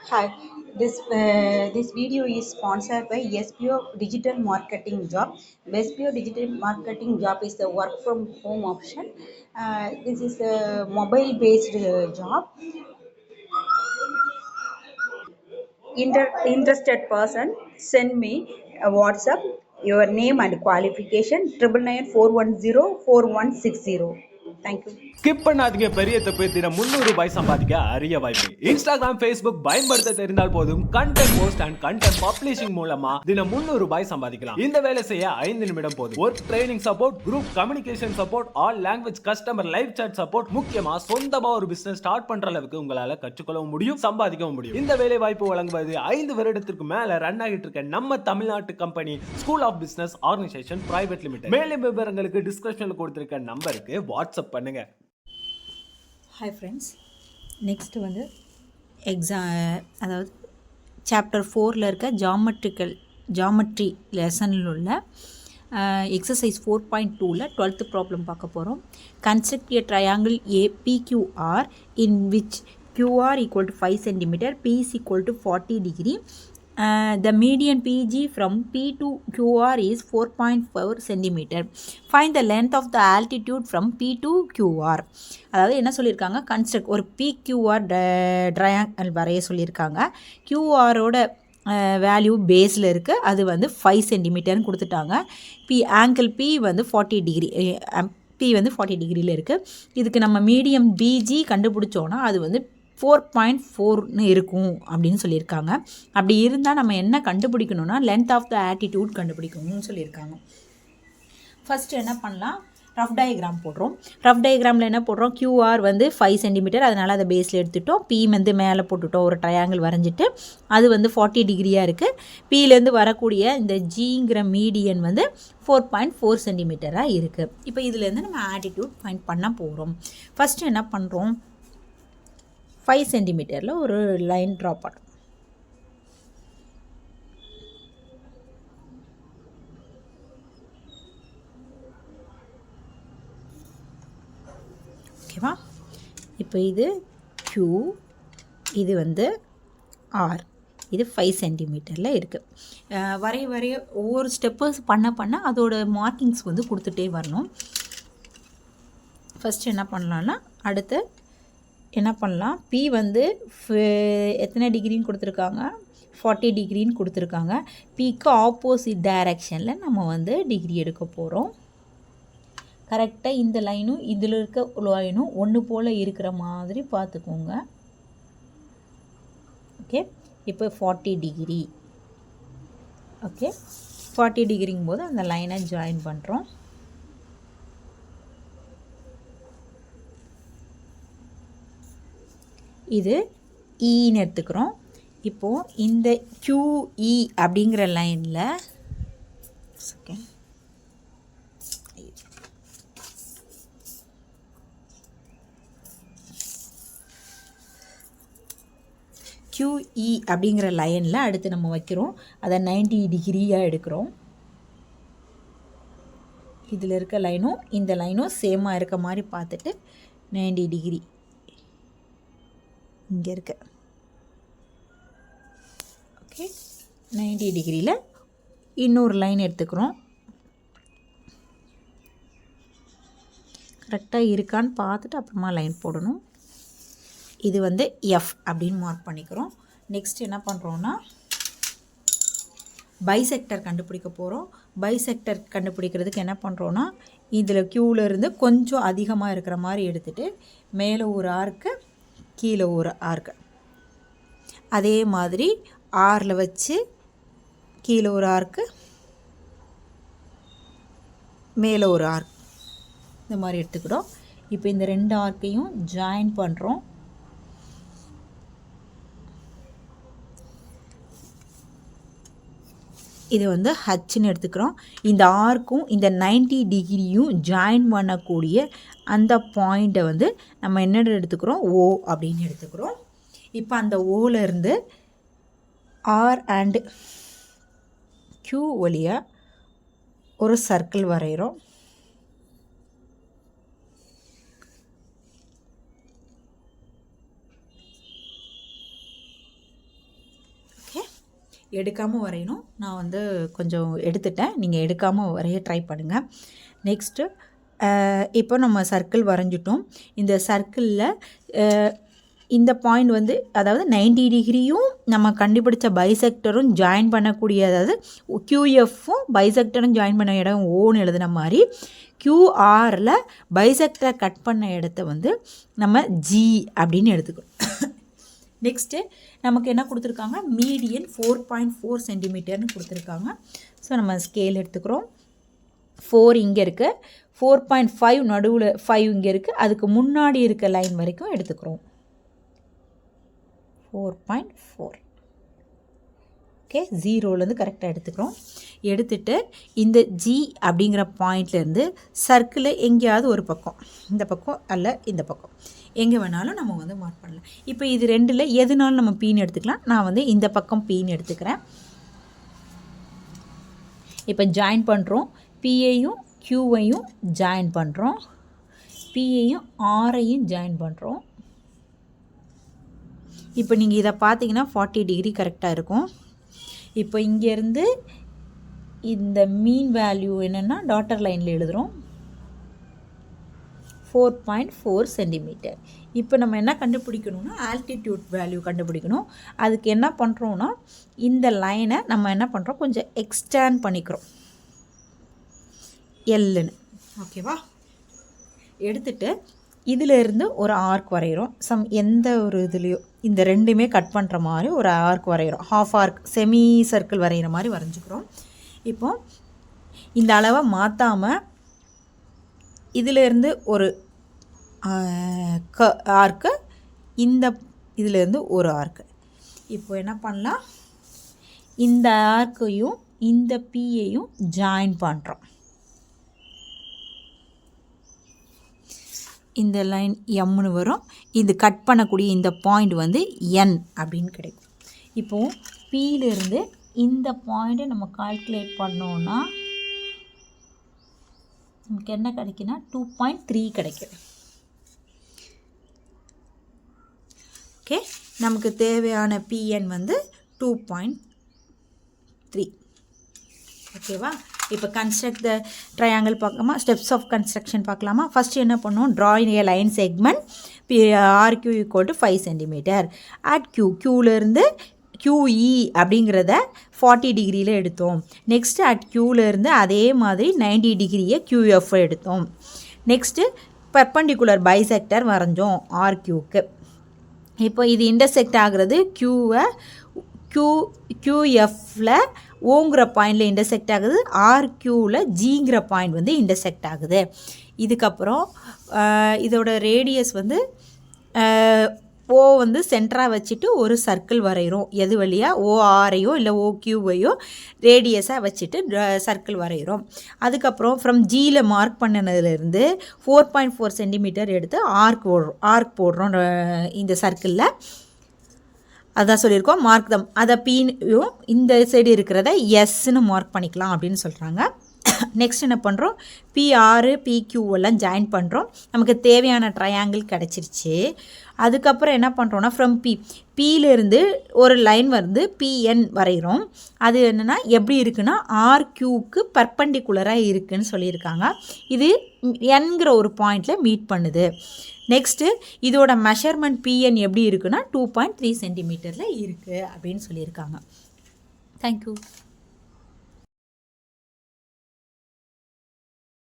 Hi, this video is sponsored by SPO Digital Marketing Job. SPO Digital Marketing Job is the work from home option. This is a mobile based job. Interested person send me a WhatsApp your name and qualification 9994104160. Thank you. Skip பண்ணாதீங்க. பெரிய தப்பு. தினம் ₹300 சம்பாதிக்க அரிய வாய்ப்பு. Instagram, Facebook பயன்படுத்த தெரிந்தால் போதும் content post and content publishing மூலமா தினம் ₹300 சம்பாதிக்கலாம். இந்த வேலை செய்ய 5 நிமிடம் போதும். Work training support, group communication support, all language customer live chat support, முக்கியமா சொந்தமா ஒரு பிசினஸ் ஸ்டார்ட் பண்ற அளவுக்கு உங்களால கற்றுக்கொள்ளவும் முடியும், சம்பாதிக்கவும் முடியும். இந்த வேலை வாய்ப்பு வழங்குவது 5 வருடத்திற்கு மேல ரன் ஆகிட்டு இருக்க நம்ம தமிழ்நாட்டு company school of business organisation private limited. மேலும் விவரங்களுக்கு டிஸ்கிரிப்ஷன்ல கொடுத்திருக்க நம்பருக்கு வாட்ஸ்அப் பண்ணுங்க. ஹாய் ஃப்ரெண்ட்ஸ், நெக்ஸ்ட்டு வந்து அதாவது சாப்டர் 4ல் இருக்க ஜாமெட்ரி லெசனில் உள்ள எக்ஸசைஸ் 4.2ல் 12th ப்ராப்ளம் பார்க்க போகிறோம். Construct a triangle APQR in which QR equal to 5 cm, P is equal to 40 degree. The median PG from P to QR is 4.4 cm. Find the length of the altitude from P to QR. அதாவது என்ன சொல்லியிருக்காங்க, construct ஒரு PQR triangle வரைய சொல்லியிருக்காங்க. QRோட value பேஸில் இருக்குது, அது வந்து 5 சென்டிமீட்டர்னு கொடுத்துட்டாங்க. ஆங்கிள் P வந்து 40 டிகிரி, P வந்து 40 டிகிரியில் இருக்குது. இதுக்கு நம்ம மீடியம் BG கண்டுபிடிச்சோன்னா அது வந்து 4.4ன்னு இருக்கும் அப்படின்னு சொல்லியிருக்காங்க. அப்படி இருந்தால் நம்ம என்ன கண்டுபிடிக்கணும்னா லென்த் ஆஃப் த ஆட்டிடியூட் கண்டுபிடிக்கணும்னு சொல்லியிருக்காங்க. ஃபஸ்ட்டு என்ன பண்ணலாம், ரஃப் டயக்ராம் போடுறோம். ரஃப் டயக்ராமில் என்ன போடுறோம், QR வந்து 5 சென்டிமீட்டர், அதனால் அதை பேஸில் எடுத்துட்டோம். P வந்து மேலே போட்டுட்டோம், ஒரு ட்ரையாங்கிள் வரைஞ்சிட்டு அது வந்து 40 டிகிரியாக இருக்குது. Pலேருந்து வரக்கூடிய இந்த Gங்கிற மீடியன் வந்து 4.4 சென்டிமீட்டராக இருக்குது. இப்போ இதுலேருந்து நம்ம ஆட்டிடியூட் ஃபைண்ட் பண்ண போகிறோம். ஃபஸ்ட்டு என்ன பண்ணுறோம், 5 சென்டிமீட்டரில் ஒரு லைன் ட்ரா பண்ணுறோம். ஓகேவா, இப்போ இது Q, இது வந்து R, இது 5 சென்டிமீட்டரில் இருக்குது. வரைய ஒவ்வொரு ஸ்டெப்பஸ் பண்ண அதோட மார்க்கிங்ஸ் வந்து கொடுத்துட்டே வரணும். ஃபஸ்ட்டு என்ன பண்ணலான்னா, அடுத்து என்ன பண்ணலாம், P வந்து எத்தனை டிகிரின்னு கொடுத்துருக்காங்க, 40 டிகிரின்னு கொடுத்துருக்காங்க. Pக்கு ஆப்போசிட் டைரக்ஷனில் நம்ம வந்து டிகிரி எடுக்க போகிறோம். கரெக்டாக இந்த லைனும் இதில் இருக்க லைனும் ஒன்று போல் இருக்கிற மாதிரி பார்த்துக்கோங்க. ஓகே, இப்போ 40 டிகிரி. ஓகே, 40 டிகிரிங்கும் போது அந்த லைனை ஜாயின் பண்ணுறோம். இது ஈன்னு எடுத்துக்கிறோம். இப்போது இந்த QE அப்படிங்கிற லைனில் QE அப்படிங்கிற லைனில் அடுத்து நம்ம வைக்கிறோம். அதை 90 டிகிரியாக எடுக்கிறோம். இதில் இருக்க லைனும் இந்த லைனும் சேமாக இருக்க மாதிரி பார்த்துட்டு 90 டிகிரி இங்கே இருக்கு. ஓகே, 90 டிகிரியில் இன்னொரு லைன் எடுத்துக்கிறோம். கரெக்டாக இருக்கான்னு பார்த்துட்டு அப்புறமா லைன் போடணும். இது வந்து F அப்படின்னு மார்க் பண்ணிக்கிறோம். நெக்ஸ்ட் என்ன பண்ணுறோன்னா, பைசெக்டர் கண்டுபிடிக்க போகிறோம். பைசெக்டர் கண்டுபிடிக்கிறதுக்கு என்ன பண்ணுறோன்னா, இதில் Qலேருந்து கொஞ்சம் அதிகமாக இருக்கிற மாதிரி எடுத்துகிட்டு மேலே ஒரு ஆர்க்கு கீழே ஒரு ஆர்க்கு, அதே மாதிரி ஆரில் வச்சு கீழே ஒரு ஆர்க்கு மேலே ஒரு ஆர்க், இந்த மாதிரி எடுத்துக்கிட்டோம். இப்போ இந்த 2 ஆர்க்கையும் ஜாயின் பண்ணுறோம். இது வந்து ஹச்ன்னு எடுத்துக்கிறோம். இந்த ஆர்க்கும் இந்த 90 டிகிரியும் ஜாயின் பண்ணக்கூடிய அந்த பாயிண்ட்டை வந்து நம்ம என்ன எடுத்துக்கிறோம், O அப்படின்னு எடுத்துக்கிறோம். இப்போ அந்த ஓலேருந்து R அண்ட் Q வழியாக ஒரு சர்க்கிள் வரைகிறோம். எடுக்காமல் வரையணும். நான் வந்து கொஞ்சம் எடுத்துட்டேன், நீங்கள் எடுக்காமல் வரைய ட்ரை பண்ணுங்கள். நெக்ஸ்ட்டு இப்போ நம்ம சர்க்கிள் வரைஞ்சிட்டோம். இந்த சர்க்கிளில் இந்த பாயிண்ட் வந்து அதாவது 90 டிகிரியும் நம்ம கண்டுபிடிச்ச பைசெக்டரும் ஜாயின் பண்ணக்கூடிய, அதாவது QFும் பைசெக்டரும் ஜாயின் பண்ண இடம் ஓன்னு எழுதுன மாதிரி QRல பைசெக்டரை கட் பண்ண இடத்த வந்து நம்ம G அப்படின்னு எடுத்துக்கணும். நெக்ஸ்ட்டு நமக்கு என்ன கொடுத்துருக்காங்க, மீடியன் 4.4 சென்டிமீட்டர்னு கொடுத்துருக்காங்க. ஸோ நம்ம ஸ்கேல் எடுத்துக்கிறோம். 4 இங்கே இருக்குது, 4.5 நடுவில் 5 இங்கே இருக்குது, அதுக்கு முன்னாடி இருக்க லைன் வரைக்கும் எடுத்துக்கிறோம். 4.4 ஓகே, 0லேருந்து கரெக்டாக எடுத்துக்கிறோம். எடுத்துகிட்டு இந்த G அப்படிங்கிற பாயிண்ட்லேருந்து சர்க்கிளை எங்கேயாவது ஒரு பக்கம், இந்த பக்கம் அல்ல இந்த பக்கம், எங்கே வேணாலும் நம்ம வந்து மார்க் பண்ணலாம். இப்போ இது ரெண்டில் எதுனாலும் நம்ம பீன்னு எடுத்துக்கலாம். நான் வந்து இந்த பக்கம் பீன்னு எடுத்துக்கிறேன். இப்போ ஜாயின் பண்ணுறோம். பியையும் க்யூவையும் ஜாயின் பண்ணுறோம், பியையும் ஆரையும் ஜாயின் பண்ணுறோம். இப்போ நீங்கள் இதை பார்த்தீங்கன்னா 40 டிகிரி கரெக்டாக இருக்கும். இப்போ இங்கேருந்து இந்த மீன் வேல்யூ என்னென்னா டாட்டர் லைனில் எழுதுகிறோம், 4.4 சென்டிமீட்டர். இப்போ நம்ம என்ன கண்டுபிடிக்கணும்னா ஆல்டிடியூட் வேல்யூ கண்டுபிடிக்கணும். அதுக்கு என்ன பண்ணுறோன்னா இந்த லைனை நம்ம என்ன பண்ணுறோம், கொஞ்சம் எக்ஸ்டேண்ட் பண்ணிக்கிறோம் எல்லுன்னு. ஓகேவா, எடுத்துகிட்டு இதிலேருந்து ஒரு ஆர்க் வரைகிறோம். எந்த ஒரு இதுலேயோ இந்த ரெண்டுமே கட் பண்ணுற மாதிரி ஒரு ஆர்க் வரைகிறோம். ஹாஃப் ஆர்க், செமி சர்க்கிள் வரைகிற மாதிரி வரைஞ்சிக்கிறோம். இப்போ இந்த அளவை மாற்றாமல் இதிலேருந்து ஒரு ஆர்க்கு, இந்த இதிலேருந்து ஒரு ஆர்க்கு. இப்போ என்ன பண்ணலாம், இந்த ஆர்க்கையும் இந்த பியையும் ஜாயின் பண்ணுறோம். இந்த லைன் எம்னு வரும். இது கட் பண்ணக்கூடிய இந்த பாயிண்ட் வந்து என் அப்படின்னு கிடைக்கும். இப்போது பியிலிருந்து இந்த பாயிண்ட்டை நம்ம கால்குலேட் பண்ணோன்னா நமக்கு என்ன கிடைக்குன்னா 2.3 கிடைக்கும். ஓகே, நமக்கு தேவையான பிஎன் வந்து 2.3. ஓகேவா, இப்போ கன்ஸ்ட்ரக்ட் த ட்ரையாங்கிள் பார்க்கலாமா, ஸ்டெப்ஸ் ஆஃப் கன்ஸ்ட்ரக்ஷன் பார்க்கலாமா. ஃபஸ்ட்டு என்ன பண்ணுவோம், drawing a line segment RQ = 5 centimetre. At க்யூலேருந்து QE அப்படிங்கிறத 40 டிகிரியில் எடுத்தோம். நெக்ஸ்ட்டு அட் க்யூலேருந்து அதே மாதிரி 90 டிகிரியை QF எடுத்தோம். நெக்ஸ்ட்டு பெர்பெண்டிகுலர் பைசெக்டர் வரைஞ்சோம் RQக்கு. இப்போ இது இன்டர்செக்ட் ஆகிறது QFல ஓங்கிற பாயிண்டில் இன்டர்செக்ட் ஆகுது, RQவில் ஜிங்கிற பாயிண்ட் வந்து இன்டர்செக்ட் ஆகுது. இதுக்கப்புறம் இதோட ரேடியஸ் வந்து ஓ வந்து சென்டராக வச்சுட்டு ஒரு சர்க்கிள் வரைகிறோம். எது வழியாக, ORஐயோ இல்லை OQவையோ ரேடியஸாக வச்சுட்டு சர்க்கிள் வரைகிறோம். அதுக்கப்புறம் ஃப்ரம் ஜியில் மார்க் பண்ணினதுலேருந்து 4.4 சென்டிமீட்டர் எடுத்து ஆர்க் போடுறோம் இந்த சர்க்கிளில். அதான் சொல்லியிருக்கோம், மார்க் தம். அதை பியும் இந்த சைடு இருக்கிறத எஸ்ன்னு மார்க் பண்ணிக்கலாம் அப்படின்னு சொல்கிறாங்க. நெக்ஸ்ட் என்ன பண்ணுறோம், PR PQ எல்லாம் ஜாயின் பண்ணுறோம். நமக்கு தேவையான ட்ரையாங்கிள் கிடச்சிருச்சு. அதுக்கப்புறம் என்ன பண்ணுறோன்னா ஃப்ரம் பியிலேருந்து ஒரு லைன் வந்து PN வரைகிறோம். அது என்னென்னா எப்படி இருக்குன்னா RQக்கு பர்பெண்டிகுலராக இருக்குதுன்னு சொல்லியிருக்காங்க. இது என்கிற ஒரு பாயிண்டில் மீட் பண்ணுது. நெக்ஸ்ட்டு இதோட மெஷர்மெண்ட் PN எப்படி இருக்குன்னா 2.3 சென்டிமீட்டரில் இருக்குது அப்படின்னு சொல்லியிருக்காங்க. தேங்க்யூ.